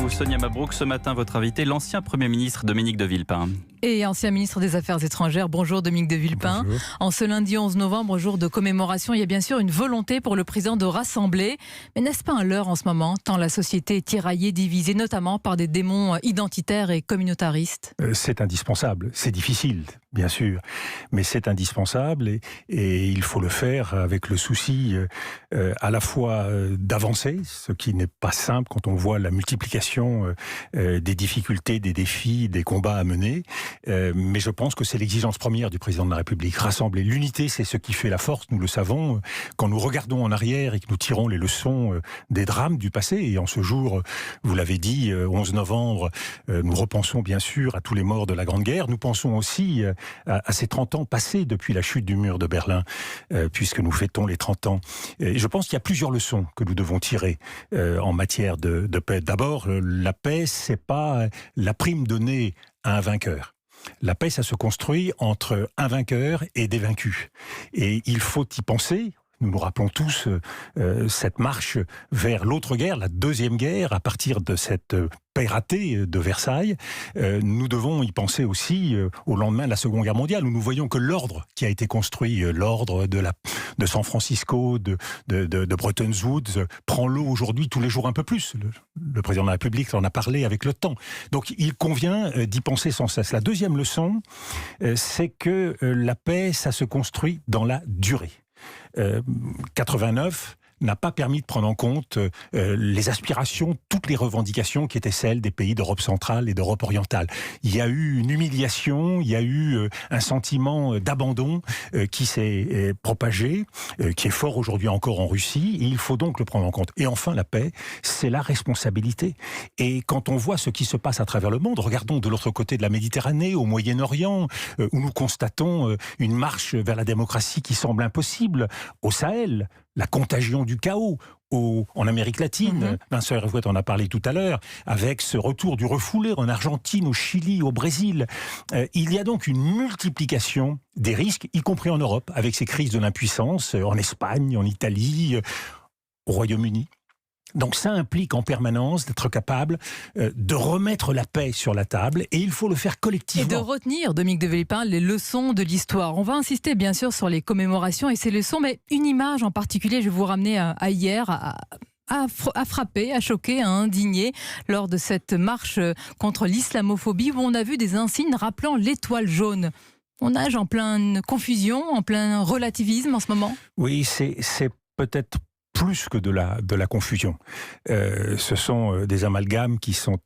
beaucoup Sonia Mabrouk. Ce matin, votre invité, l'ancien Premier ministre Dominique de Villepin. Et ancien ministre des Affaires étrangères. Bonjour Dominique de Villepin. Bonjour. En ce lundi 11 novembre, jour de commémoration, il y a bien sûr une volonté pour le président de rassembler. Mais n'est-ce pas un leurre en ce moment, tant la société est tiraillée, divisée, notamment par des démons identitaires et communautaristes? C'est indispensable. C'est difficile, bien sûr, mais c'est indispensable et il faut le faire avec le souci à la fois d'avancer, ce qui n'est pas simple quand on voit la multiplication des difficultés, des défis, des combats à mener. Mais je pense que c'est l'exigence première du président de la République. Rassembler. L'unité, c'est ce qui fait la force, nous le savons. Quand nous regardons en arrière et que nous tirons les leçons des drames du passé, et en ce jour, vous l'avez dit, 11 novembre, nous repensons bien sûr à tous les morts de la Grande Guerre. Nous pensons aussi à ces 30 ans passés depuis la chute du mur de Berlin, puisque nous fêtons les 30 ans. Et je pense qu'il y a plusieurs leçons que nous devons tirer en matière de paix. D'abord, la paix, c'est pas la prime donnée à un vainqueur. La paix, ça se construit entre un vainqueur et des vaincus. Et il faut y penser. Nous nous rappelons tous cette marche vers l'autre guerre, la deuxième guerre, à partir de cette paix ratée de Versailles. Nous devons y penser aussi au lendemain de la Seconde Guerre mondiale, où nous voyons que l'ordre qui a été construit, l'ordre de San Francisco, de Bretton Woods, prend l'eau aujourd'hui tous les jours un peu plus. Le président de la République en a parlé avec le temps. Donc il convient d'y penser sans cesse. La deuxième leçon, c'est que la paix, ça se construit dans la durée. 89 n'a pas permis de prendre en compte les aspirations, toutes les revendications qui étaient celles des pays d'Europe centrale et d'Europe orientale. Il y a eu une humiliation, il y a eu un sentiment d'abandon qui s'est propagé, qui est fort aujourd'hui encore en Russie, et il faut donc le prendre en compte. Et enfin, la paix, c'est la responsabilité. Et quand on voit ce qui se passe à travers le monde, regardons de l'autre côté de la Méditerranée, au Moyen-Orient, où nous constatons une marche vers la démocratie qui semble impossible, au Sahel, la contagion du chaos en Amérique latine. Vincent Hervouet en a parlé tout à l'heure, avec ce retour du refoulé en Argentine, au Chili, au Brésil. Il y a donc une multiplication des risques, y compris en Europe, avec ces crises de l'impuissance, en Espagne, en Italie, au Royaume-Uni. Donc ça implique en permanence d'être capable de remettre la paix sur la table, et il faut le faire collectivement. Et de retenir, Dominique de Villepin, les leçons de l'histoire. On va insister bien sûr sur les commémorations et ces leçons, mais une image en particulier, je vais vous ramener à hier, à frapper, à choquer, à indigner lors de cette marche contre l'islamophobie, où on a vu des insignes rappelant l'étoile jaune. On nage en pleine confusion, en plein relativisme en ce moment. Oui, c'est peut-être plus que de la confusion. Ce sont des amalgames qui sont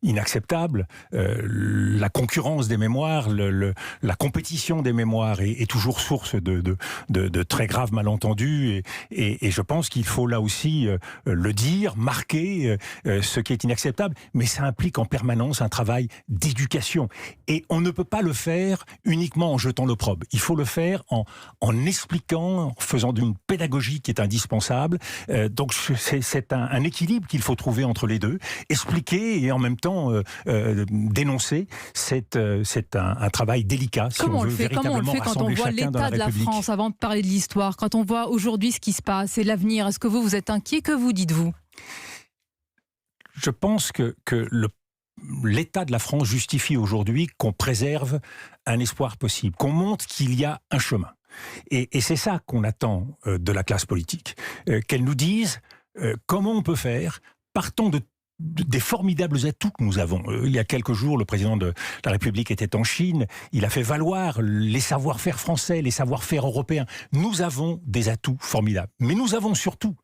inacceptables. La concurrence des mémoires, la compétition des mémoires est toujours source de très graves malentendus. Et je pense qu'il faut là aussi le dire, marquer ce qui est inacceptable. Mais ça implique en permanence un travail d'éducation. Et on ne peut pas le faire uniquement en jetant l'opprobre. Il faut le faire en expliquant, en faisant d'une pédagogie qui est indispensable. Donc c'est un équilibre qu'il faut trouver entre les deux. Expliquer et en même temps dénoncer, c'est un travail délicat. Comment on le fait quand on voit l'état de la France, avant de parler de l'histoire, quand on voit aujourd'hui ce qui se passe et l'avenir? Est-ce que vous êtes inquiet? Que vous dites-vous? Je pense que l'état de la France justifie aujourd'hui qu'on préserve un espoir possible, qu'on montre qu'il y a un chemin. Et c'est ça qu'on attend de la classe politique, qu'elle nous dise comment on peut faire, partons des formidables atouts que nous avons. Il y a quelques jours, le président de la République était en Chine, il a fait valoir les savoir-faire français, les savoir-faire européens. Nous avons des atouts formidables, mais nous avons surtout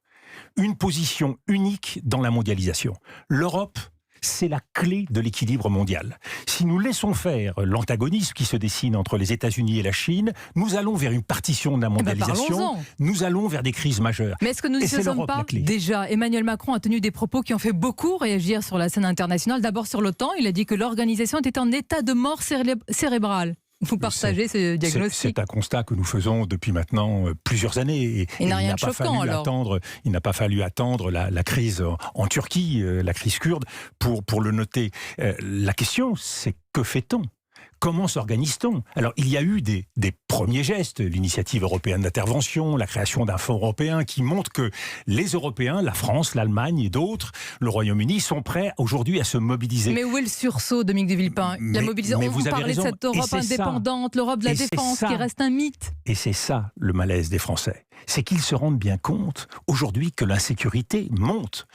une position unique dans la mondialisation. L'Europe, c'est la clé de l'équilibre mondial. Si nous laissons faire l'antagonisme qui se dessine entre les États-Unis et la Chine, nous allons vers une partition de la mondialisation, nous allons vers des crises majeures. Mais est-ce que nous ne sommes pas déjà? Emmanuel Macron a tenu des propos qui ont fait beaucoup réagir sur la scène internationale. D'abord sur l'OTAN, il a dit que l'organisation était en état de mort cérébrale. Vous partagez ce diagnostic? C'est un constat que nous faisons depuis maintenant plusieurs années. Et il n'a rien de choquant alors. Il n'a pas fallu attendre la crise en Turquie, la crise kurde, pour le noter. La question, c'est que fait-on ? Comment s'organise-t-on? Alors, il y a eu des premiers gestes, l'initiative européenne d'intervention, la création d'un fonds européen qui montre que les Européens, la France, l'Allemagne et d'autres, le Royaume-Uni, sont prêts aujourd'hui à se mobiliser. Mais où est le sursaut, Dominique de Villepin? La mobilisation. Vous parlez de cette Europe indépendante, l'Europe de la défense, qui reste un mythe. Et c'est ça le malaise des Français. C'est qu'ils se rendent bien compte aujourd'hui que l'insécurité monte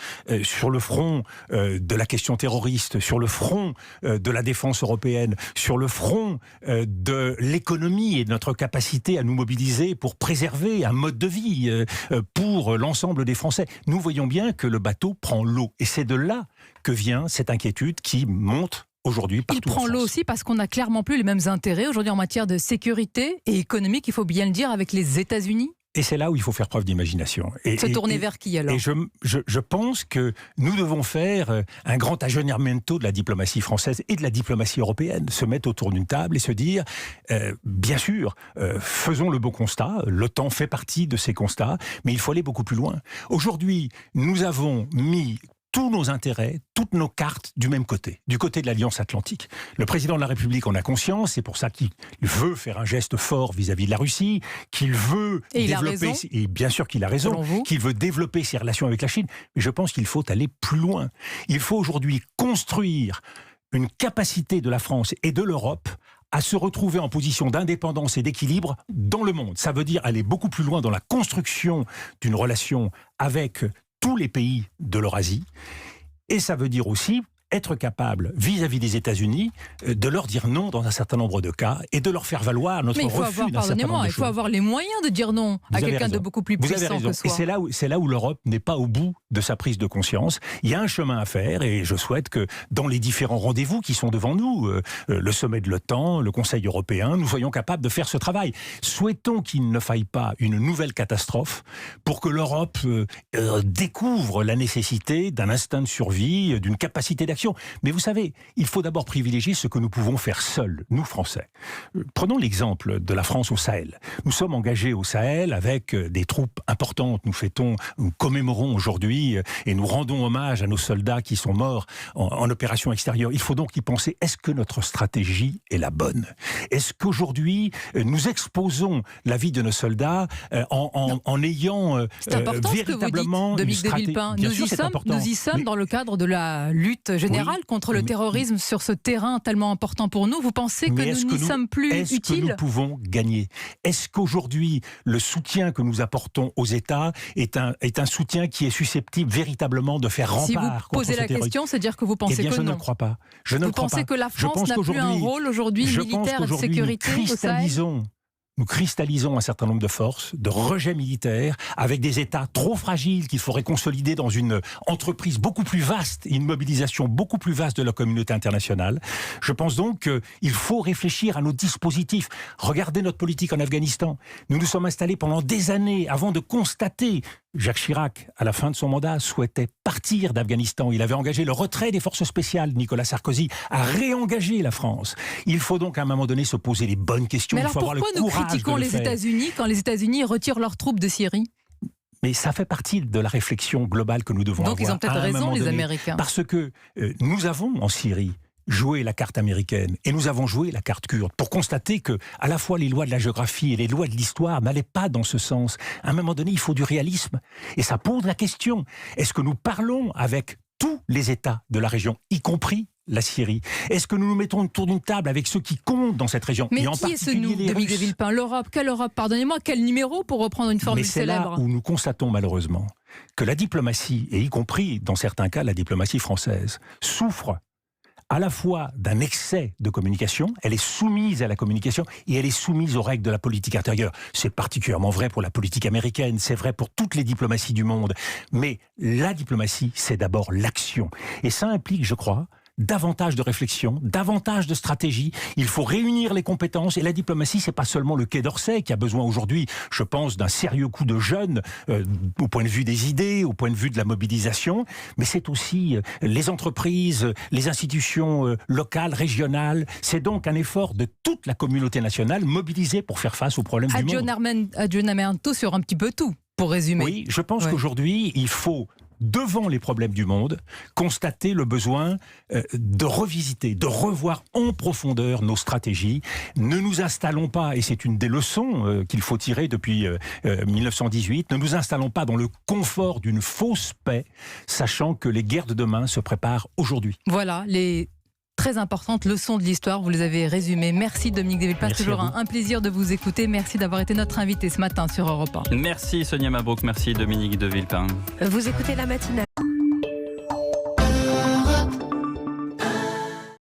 sur le front de la question terroriste, sur le front de la défense européenne, sur le front de l'économie et de notre capacité à nous mobiliser pour préserver un mode de vie pour l'ensemble des Français. Nous voyons bien que le bateau prend l'eau. Et c'est de là que vient cette inquiétude qui monte aujourd'hui partout en France. Il prend l'eau aussi parce qu'on n'a clairement plus les mêmes intérêts aujourd'hui en matière de sécurité et économique, il faut bien le dire, avec les États-Unis. Et c'est là où il faut faire preuve d'imagination. Se tourner vers qui alors? Et je pense que nous devons faire un grand aggiornamento de la diplomatie française et de la diplomatie européenne. Se mettre autour d'une table et se dire, bien sûr, faisons le beau constat, l'OTAN fait partie de ces constats, mais il faut aller beaucoup plus loin. Aujourd'hui, nous avons mis tous nos intérêts, toutes nos cartes du même côté, du côté de l'Alliance Atlantique. Le président de la République en a conscience, c'est pour ça qu'il veut faire un geste fort vis-à-vis de la Russie, qu'il veut développer, et bien sûr qu'il a raison, qu'il veut développer ses relations avec la Chine, mais je pense qu'il faut aller plus loin. Il faut aujourd'hui construire une capacité de la France et de l'Europe à se retrouver en position d'indépendance et d'équilibre dans le monde. Ça veut dire aller beaucoup plus loin dans la construction d'une relation avec tous les pays de l'Eurasie, et ça veut dire aussi être capable, vis-à-vis des États-Unis, de leur dire non dans un certain nombre de cas et de leur faire valoir notre refus d'un certain nombre de choses. Il faut avoir les moyens de dire non à quelqu'un de beaucoup plus puissant que soi. Et c'est là où l'Europe n'est pas au bout de sa prise de conscience. Il y a un chemin à faire et je souhaite que dans les différents rendez-vous qui sont devant nous, le sommet de l'OTAN, le Conseil européen, nous soyons capables de faire ce travail. Souhaitons qu'il ne faille pas une nouvelle catastrophe pour que l'Europe découvre la nécessité d'un instinct de survie, d'une capacité d'action. Mais vous savez, il faut d'abord privilégier ce que nous pouvons faire seuls, nous Français. Prenons l'exemple de la France au Sahel. Nous sommes engagés au Sahel avec des troupes importantes. Nous commémorons aujourd'hui et nous rendons hommage à nos soldats qui sont morts en opération extérieure. Il faut donc y penser. Est-ce que notre stratégie est la bonne? Est-ce qu'aujourd'hui, nous exposons la vie de nos soldats en ayant véritablement une stratégie? Nous y sommes dans le cadre de la lutte générale contre le terrorisme sur ce terrain tellement important pour nous. Vous pensez que nous n'y sommes plus utiles? Est-ce que nous pouvons gagner? Est-ce qu'aujourd'hui, le soutien que nous apportons aux États est un soutien qui est susceptible véritablement de faire rempart contre ce terrorisme? Si vous posez la question, c'est dire que vous pensez que non. Je ne crois pas. Vous pensez que la France n'a plus un rôle aujourd'hui militaire et de sécurité au Sahel? Nous cristallisons un certain nombre de forces, de rejets militaires, avec des États trop fragiles qu'il faudrait consolider dans une entreprise beaucoup plus vaste, une mobilisation beaucoup plus vaste de la communauté internationale. Je pense donc qu'il faut réfléchir à nos dispositifs. Regardez notre politique en Afghanistan. Nous nous sommes installés pendant des années avant de constater. Jacques Chirac, à la fin de son mandat, souhaitait partir d'Afghanistan. Il avait engagé le retrait des forces spéciales. Nicolas Sarkozy a réengagé la France. Il faut donc à un moment donné se poser les bonnes questions. Mais alors pourquoi nous critiquons les États-Unis quand les États-Unis retirent leurs troupes de Syrie? Mais ça fait partie de la réflexion globale que nous devons avoir. Donc ils ont peut-être raison, les Américains. Parce que nous avons en Syrie joué la carte américaine et nous avons joué la carte kurde pour constater que à la fois les lois de la géographie et les lois de l'histoire n'allaient pas dans ce sens. À un moment donné, il faut du réalisme. Et ça pose la question, est-ce que nous parlons avec tous les États de la région, y compris la Syrie? Est-ce que nous nous mettons autour d'une table avec ceux qui comptent dans cette région? Mais qui est ce nous, Dominique de Villepin? L'Europe? Quelle Europe? Pardonnez-moi, quel numéro pour reprendre une formule célèbre? Mais c'est là où nous constatons malheureusement que la diplomatie, et y compris dans certains cas la diplomatie française, souffre à la fois d'un excès de communication, elle est soumise à la communication et elle est soumise aux règles de la politique intérieure. C'est particulièrement vrai pour la politique américaine, c'est vrai pour toutes les diplomaties du monde. Mais la diplomatie, c'est d'abord l'action. Et ça implique, je crois, davantage de réflexion, davantage de stratégie. Il faut réunir les compétences. Et la diplomatie, c'est pas seulement le Quai d'Orsay qui a besoin aujourd'hui, je pense, d'un sérieux coup de jeune au point de vue des idées, au point de vue de la mobilisation, mais c'est aussi les entreprises, les institutions locales, régionales. C'est donc un effort de toute la communauté nationale mobilisée pour faire face aux problèmes du monde. Aggiornamento sur un petit peu tout, pour résumer. Oui, je pense qu'aujourd'hui, il faut devant les problèmes du monde, constater le besoin de revisiter, de revoir en profondeur nos stratégies. Ne nous installons pas, et c'est une des leçons qu'il faut tirer depuis 1918, ne nous installons pas dans le confort d'une fausse paix, sachant que les guerres de demain se préparent aujourd'hui. Voilà, les très importantes leçons de l'histoire, vous les avez résumées. Merci Dominique de Villepin, toujours un plaisir de vous écouter. Merci d'avoir été notre invité ce matin sur Europe 1. Merci Sonia Mabrouk, merci Dominique de Villepin. Vous écoutez la matinale.